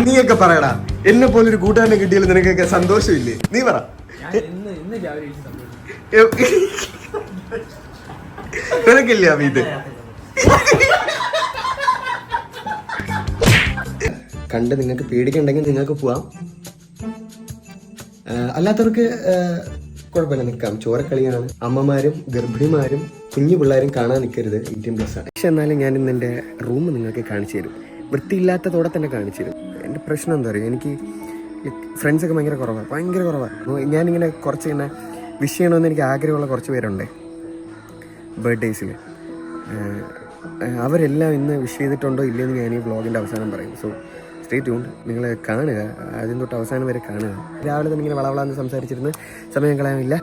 നീയൊക്കെ പറയടാ, എന്നെ പോലൊരു കൂട്ടുകാരനെ കിട്ടിയാലും നിനക്കൊക്കെ സന്തോഷമില്ലേ? നീ പറ. നിനക്കില്ലേ അമീത്? കണ്ട് നിങ്ങൾക്ക് പേടിക്കണ്ടെങ്കിൽ നിങ്ങൾക്ക് പോവാം, അല്ലാത്തവർക്ക് കുഴപ്പമില്ല, നിൽക്കാം. ചോരക്കളിയാണ്. അമ്മമാരും ഗർഭിണിമാരും കുഞ്ഞു പിള്ളേരും കാണാൻ നിൽക്കരുത്. 18+ ആണ്. പക്ഷെ എന്നാലും ഞാൻ ഇന്ന് എൻ്റെ റൂം നിങ്ങൾക്ക് കാണിച്ചു തരും. വൃത്തിയില്ലാത്തതോടെ തന്നെ കാണിച്ചു തരും. എൻ്റെ പ്രശ്നം എന്താ പറയുക, എനിക്ക് ഫ്രണ്ട്സൊക്കെ ഭയങ്കര കുറവാണ്. ഞാനിങ്ങനെ കുറച്ച് ഇങ്ങനെ വിഷ് ചെയ്യണമെന്ന് എനിക്ക് ആഗ്രഹമുള്ള കുറച്ച് പേരുണ്ട് ബർത്ത്ഡേയ്സിൽ. അവരെല്ലാം ഇന്ന് വിഷ് ചെയ്തിട്ടുണ്ടോ ഇല്ലയെന്ന് ഞാൻ ഈ വ്ളോഗിൻ്റെ അവസാനം പറയും. So stay tuned. നിങ്ങൾ കാണുക, ആദ്യം തൊട്ട് അവസാനം വരെ കാണുക. രാവിലെ തന്നെ ഇങ്ങനെ വളവളാന്ന് സംസാരിച്ചിരുന്ന് സമയം കളയാനില്ല.